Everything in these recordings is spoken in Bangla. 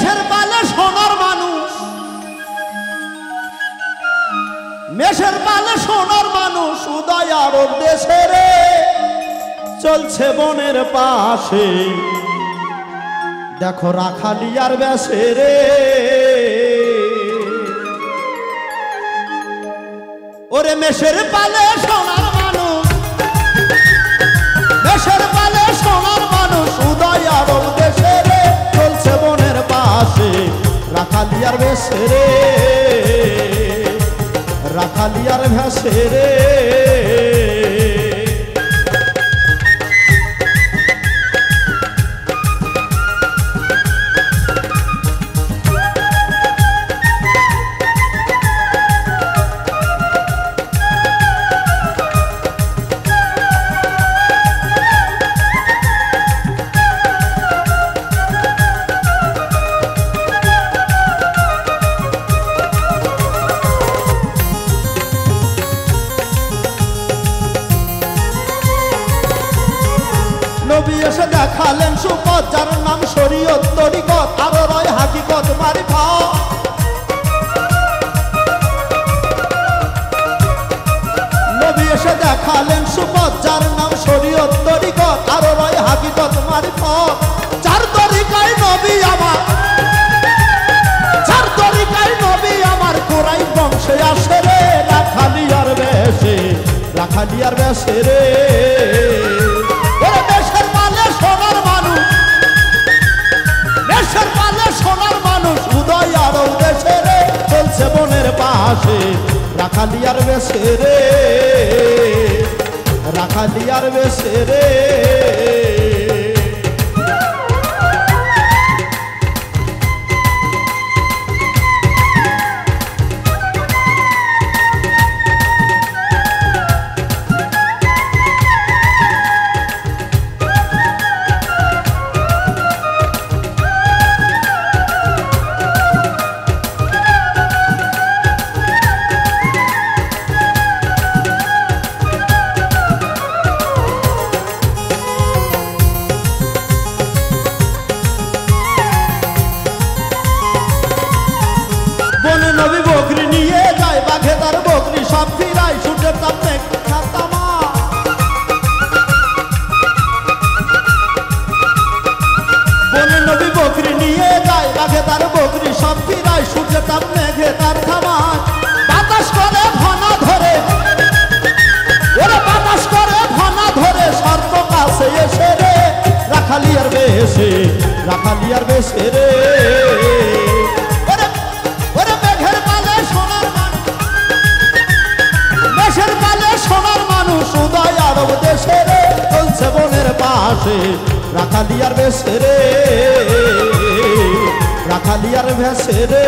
মেষের পালে সোনার মানুষ, মেষের পালে সোনার মানুষ উদয় আরব দেশে রে চলছে বনের পাশে। দেখো রাখালিয়ার বেশে রে, ওরে মেষের পালে সোনার মানুষ, মেষের পালে সোনার মানুষ উদয় আরব দেশে রে চলছে বনের পাশে। রাখালিয়ার বেশে রে, রাখালিয়ার ভেসে রে। নবী এসে দেখালেন সুপথ যার নাম শরীয়ত তরিকত, আরো রয় হাকিকত মারিফাত। নবী এসে দেখালেন সুপথ যার নাম শরীয়ত তরিকত, আরো রয় হাকিকত মারিফাত। যার তরিকায় নবী আমার, যার তরিকায় নবী আমার কুরাইশ বংশে আসে রে। রাখালিয়ার বেশে, রাখালিয়ার বেশে রে। মেষের পালে সোনার মানুষ, মেষের পালে সোনার মানুষ উদয় আরব দেশে রে চলছে বনের পাশে। রাখালিয়ার বেশে রে, রাখালিয়ার বেশে রে। নবী বকরি নিয়ে যায় বাঘে তার বকরি সব ফিরায় সূর্যের তাপে খাতামা। বনে নবী বকরি নিয়ে যায় বাঘে তার বকরি সব ফিরায় সূর্যের তাপ মেঘে তার থামায়। বাতাস করে ফনা ধরে, ওরে বাতাস করে ফনা ধরে সর্প কাছে এসে রে। রাখালিয়ার বেশে, রাখালিয়ার বেশে রে। উদয় আরব দেশে রে চলছে বনের পাশে। রাখালিয়ার বেশে রে, রাখালিয়ার ভেসে রে।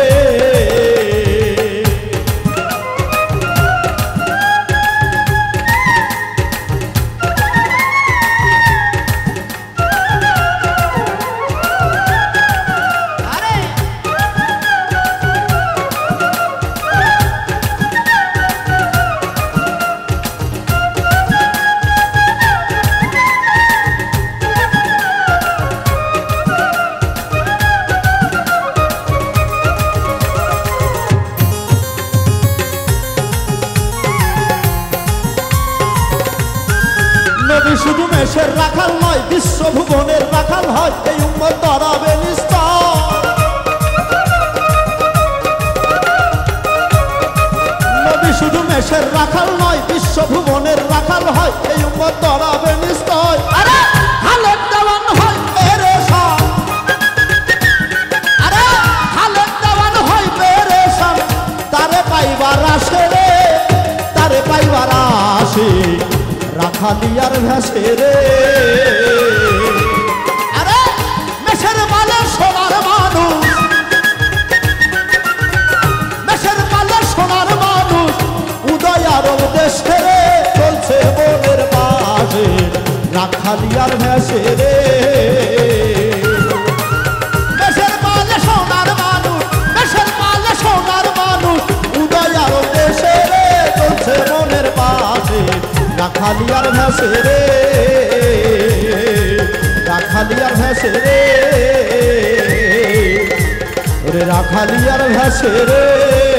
নবী শুধু মেষের রাখাল নয়, বিশ্বভুবনের রাখাল হয় এই উম্মত ধরাবে নিস্তার। নবী শুধু মেষের রাখাল নয়, বিশ্বভুবনের রাখাল হয় এই উম্মত ধরাবে নিস্তার। আরে হালেক দেওয়ান হয় পেরেশান, আরে হালেক দেওয়ান হয় পেরেশান। তারে পাইবার আসে রে, তারে পাইবার আসে। রাখালিয়ার ভেসে রে, আরে মেষের পালে সোনার মানুষ, মেষের পালে সোনার মানুষ উদয় আরব দেশে রে চলছে বনের পাশে। রাখালিয়ার ভেসে রে, মেষের পালে সোনার মানুষ, মেষের পালে সোনার মানুষ উদয় আরব দেশে রে চলছে বনের পাশে। রাখালিয়ার ভেসে রে, রাখালিয়ার ভেসে রে। ওরে রাখালি আর ভেসে রে